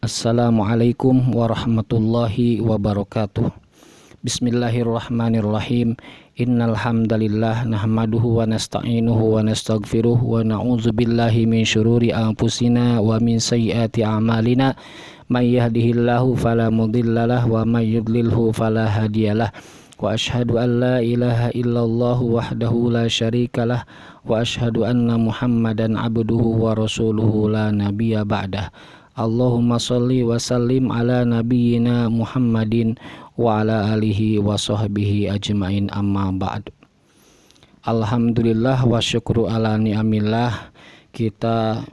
Assalamualaikum warahmatullahi wabarakatuh. Bismillahirrahmanirrahim. Innal hamdalillah nahmaduhu wa nasta'inuhu wa nastaghfiruh wa na'udzu billahi min syururi anfusina wa min sayyiati a'malina. May yahdihillahu fala mudhillalah wa may yudlilhu fala hadiyalah. Wa asyhadu an la ilaha illallah wahdahu la syarikalah wa asyhadu anna Muhammadan abduhu wa rasuluhu la nabiyya ba'dah. Allahumma sholli wa sallim ala nabiyyina Muhammadin wa ala alihi wa sahbihi ajmain, amma ba'd. Alhamdulillah wa syukru ala ni'amillah. Kita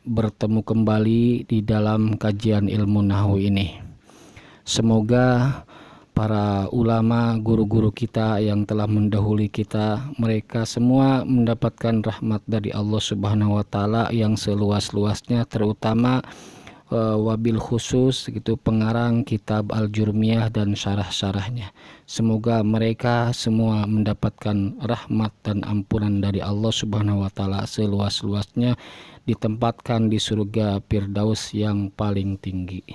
bertemu kembali di dalam kajian ilmu nahwu ini. Semoga para ulama, guru-guru kita yang telah mendahului kita, mereka semua mendapatkan rahmat dari Allah Subhanahu wa taala yang seluas-luasnya, terutama wabil khusus gitu pengarang kitab Al-Jurmiyah dan syarah-syarahnya. Semoga mereka semua mendapatkan rahmat dan ampunan dari Allah Subhanahu wa taala seluas-luasnya, ditempatkan di surga Firdaus yang paling tinggi.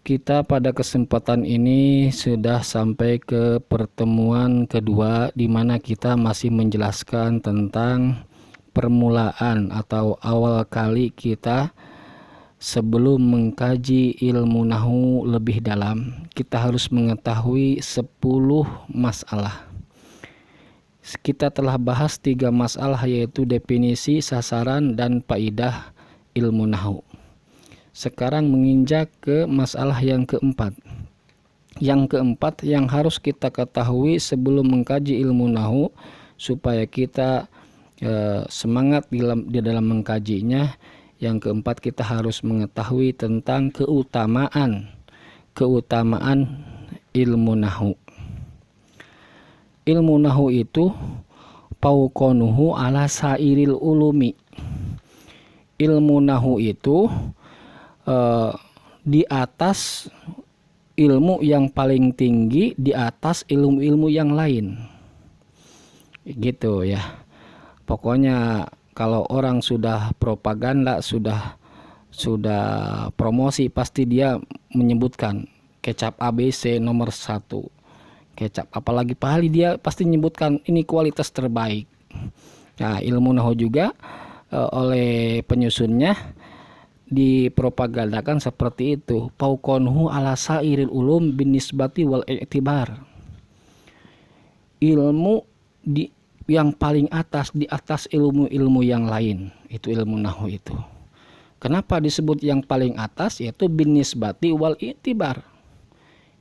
Kita pada kesempatan ini sudah sampai ke pertemuan kedua, di mana kita masih menjelaskan tentang permulaan atau awal kali kita sebelum mengkaji ilmu nahwu lebih dalam. Kita harus mengetahui 10 masalah. Kita telah bahas 3 masalah, yaitu definisi, sasaran, dan faidah ilmu nahwu. Sekarang menginjak ke masalah yang keempat. Yang keempat yang harus kita ketahui sebelum mengkaji ilmu nahwu supaya kita semangat di dalam mengkajinya. Yang keempat, kita harus mengetahui tentang keutamaan ilmu nahwu. Ilmu nahwu itu fauqonuhu ala sairil ulumi. Ilmu nahwu itu di atas ilmu yang paling tinggi, di atas ilmu-ilmu yang lain. Gitu ya. Pokoknya kalau orang sudah propaganda, sudah promosi, pasti dia menyebutkan kecap ABC nomor 1. Kecap apalagi pahali, dia pasti menyebutkan ini kualitas terbaik. Nah, ilmu nahwu juga oleh penyusunnya dipropagandakan seperti itu. Fauqonuhu ala sairil ulum bin nisbati wal i'tibar. Ilmu yang paling atas, di atas ilmu-ilmu yang lain, itu ilmu nahwu itu. Kenapa disebut yang paling atas? Yaitu bin nisbati wal i'tibar,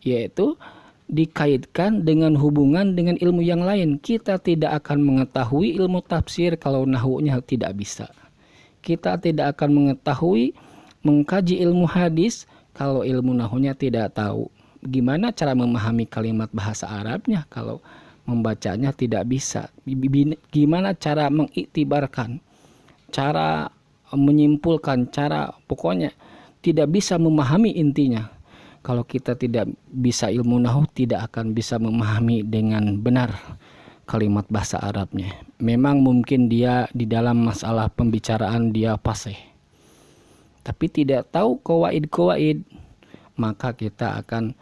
yaitu dikaitkan dengan hubungan dengan ilmu yang lain. Kita tidak akan mengetahui ilmu tafsir kalau nahwunya tidak bisa. Kita tidak akan mengetahui mengkaji ilmu hadis kalau ilmu nahwunya tidak tahu. Gimana cara memahami kalimat bahasa Arabnya kalau membacanya tidak bisa? Gimana cara mengiktibarkan, cara menyimpulkan, cara pokoknya tidak bisa memahami intinya. Kalau kita tidak bisa ilmu nahwu, tidak akan bisa memahami dengan benar kalimat bahasa Arabnya. Memang mungkin dia di dalam masalah pembicaraan dia fasih, tapi tidak tahu qawaid, maka kita akan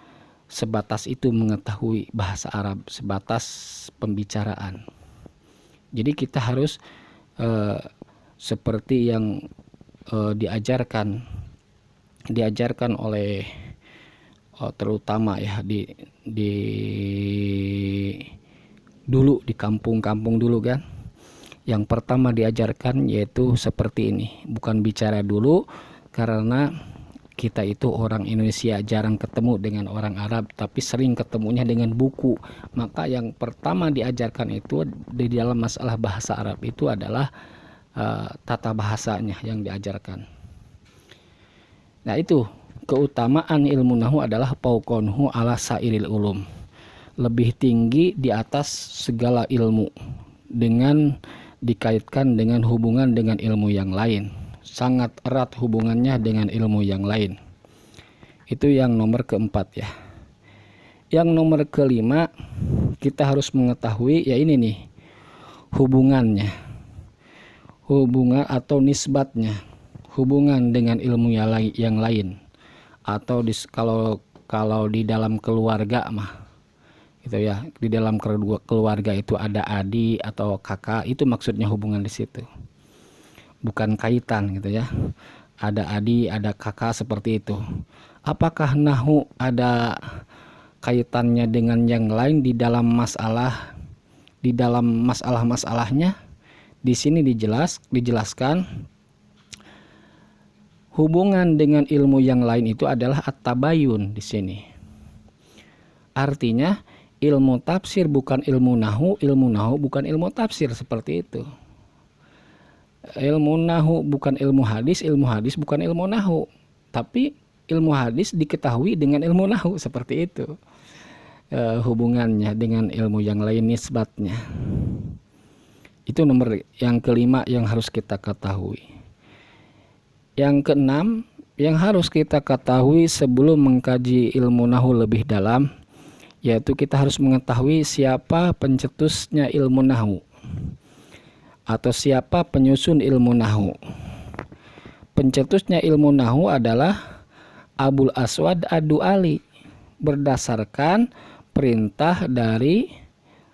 sebatas itu mengetahui bahasa Arab, sebatas pembicaraan. Jadi kita harus seperti yang diajarkan oleh terutama ya di dulu di kampung-kampung dulu kan. Yang pertama diajarkan yaitu seperti ini, bukan bicara dulu, karena kita itu orang Indonesia jarang ketemu dengan orang Arab, tapi sering ketemunya dengan buku. Maka yang pertama diajarkan itu di dalam masalah bahasa Arab itu adalah tata bahasanya yang diajarkan. Nah, itu keutamaan ilmu nahwu adalah fauqonuhu ala sairil ulum. Lebih tinggi di atas segala ilmu, dengan dikaitkan dengan hubungan dengan ilmu yang lain. Sangat erat hubungannya dengan ilmu yang lain. Itu yang nomor keempat ya. Yang nomor kelima, kita harus mengetahui ya ini nih, hubungannya, hubungan atau nisbatnya, hubungan dengan ilmu yang lain, atau kalau di dalam keluarga mah gitu ya, di dalam keluarga itu ada adik atau kakak, itu maksudnya hubungan di situ, bukan kaitan gitu ya. Ada adik, ada kakak seperti itu. Apakah nahu ada kaitannya dengan yang lain di dalam masalah-masalahnya? Di sini dijelaskan hubungan dengan ilmu yang lain itu adalah at-tabayun di sini. Artinya ilmu tafsir bukan ilmu nahu bukan ilmu tafsir, seperti itu. Ilmu nahu bukan ilmu hadis bukan ilmu nahu, tapi ilmu hadis diketahui dengan ilmu nahu, seperti itu. Hubungannya dengan ilmu yang lain, nisbatnya. Itu nomor yang kelima yang harus kita ketahui. Yang keenam yang harus kita ketahui sebelum mengkaji ilmu nahu lebih dalam, yaitu kita harus mengetahui siapa pencetusnya ilmu nahu atau siapa penyusun ilmu nahu. Pencetusnya ilmu nahu adalah Abul Aswad Ad-Du'ali, berdasarkan perintah dari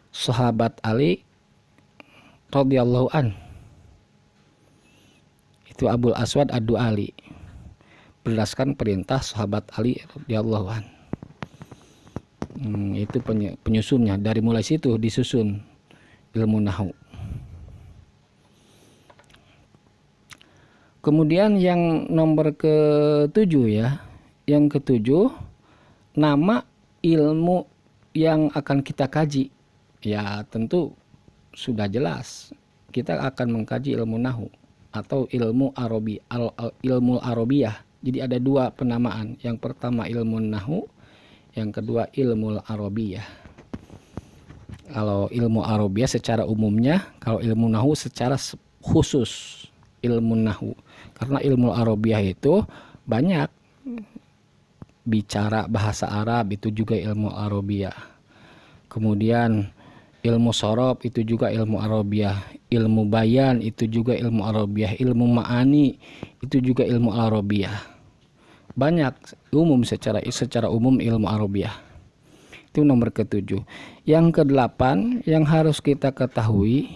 sahabat Ali radhiyallahu an. Itu Abul Aswad Ad-Du'ali, berdasarkan perintah sahabat Ali radhiyallahu an. Itu penyusunnya. Dari mulai situ disusun ilmu nahu. Kemudian yang nomor ke-7 ya. Yang ke-7, nama ilmu yang akan kita kaji. Ya tentu sudah jelas. Kita akan mengkaji ilmu nahu atau ilmu ilmu arabiyah. Jadi ada dua penamaan. Yang pertama ilmu nahu, yang kedua ilmu arabiyah. Kalau ilmu arabiyah secara umumnya, kalau ilmu nahu secara khusus ilmu nahu. Karena ilmu arabiyah itu banyak, bicara bahasa Arab itu juga ilmu arabiyah. Kemudian ilmu sorob itu juga ilmu arabiyah, ilmu bayan itu juga ilmu arabiyah, ilmu ma'ani itu juga ilmu arabiyah. Banyak umum, secara umum ilmu arabiyah. Itu nomor ke-7. Yang ke-8 yang harus kita ketahui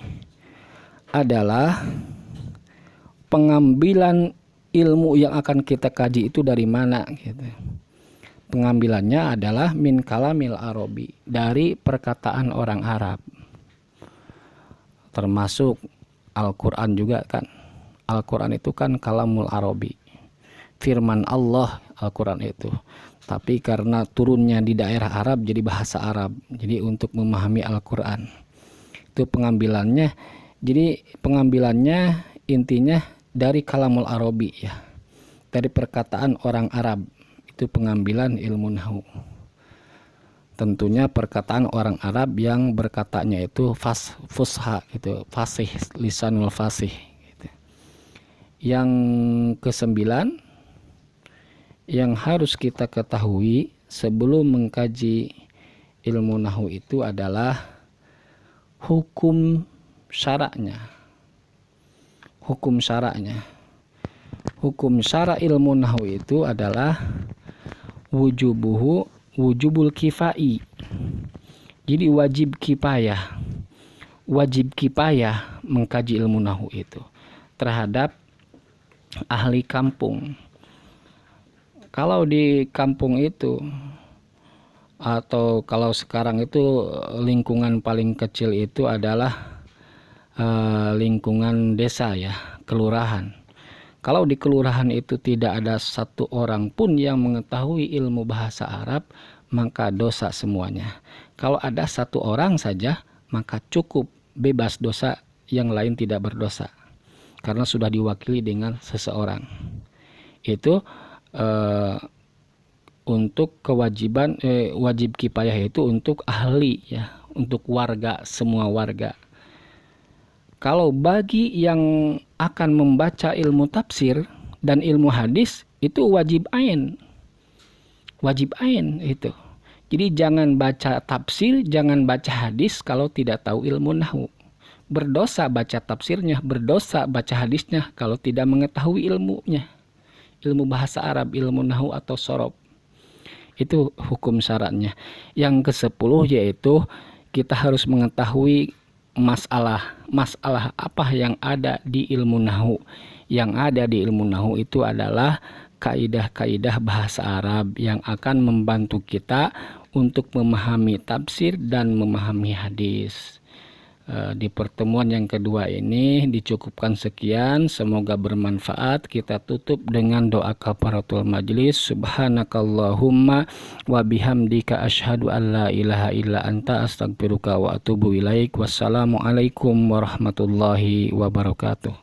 adalah pengambilan ilmu yang akan kita kaji itu dari mana gitu. Pengambilannya adalah min kalamil arabi, dari perkataan orang Arab. Termasuk Al-Qur'an juga kan. Al-Qur'an itu kan kalamul arabi, firman Allah Al-Qur'an itu. Tapi karena turunnya di daerah Arab jadi bahasa Arab. Jadi untuk memahami Al-Qur'an itu pengambilannya. Jadi pengambilannya intinya dari kalamul arabi ya, dari perkataan orang Arab. Itu pengambilan ilmu nahu. Tentunya perkataan orang Arab yang berkatanya itu fusha gitu, fasih, lisanul fasih gitu. Yang ke-9 yang harus kita ketahui sebelum mengkaji ilmu nahu itu adalah hukum syaraknya. Hukum syaraknya. Hukum syara ilmu nahu itu adalah wujubul kifai. Jadi wajib kifayah. Wajib kifayah mengkaji ilmu nahu itu terhadap ahli kampung. Kalau di kampung itu, atau kalau sekarang itu lingkungan paling kecil itu adalah lingkungan desa ya, kelurahan. Kalau di kelurahan itu tidak ada satu orang pun yang mengetahui ilmu bahasa Arab, maka dosa semuanya. Kalau ada satu orang saja, maka cukup, bebas dosa, yang lain tidak berdosa. Karena sudah diwakili dengan seseorang. Itu untuk kewajiban wajib kifayah itu untuk ahli ya, untuk warga, semua warga. Kalau bagi yang akan membaca ilmu tafsir dan ilmu hadis itu wajib ain. Wajib ain itu. Jadi jangan baca tafsir, jangan baca hadis kalau tidak tahu ilmu nahwu. berdosa baca tafsirnya, berdosa baca hadisnya kalau tidak mengetahui ilmunya, ilmu bahasa Arab, ilmu nahwu atau sorob. Itu hukum syaratnya. Yang ke-10 yaitu kita harus mengetahui masalah apa yang ada di ilmu nahwu. Yang ada di ilmu nahwu itu adalah kaidah-kaidah bahasa Arab yang akan membantu kita untuk memahami tafsir dan memahami hadis. Di pertemuan yang kedua ini dicukupkan sekian, semoga bermanfaat. Kita tutup dengan doa kafaratul majlis. Subhanakallahumma wa bihamdika asyhadu an la ilaha illa anta astaghfiruka wa atubu ilaik. Wassalamualaikum warahmatullahi wabarakatuh.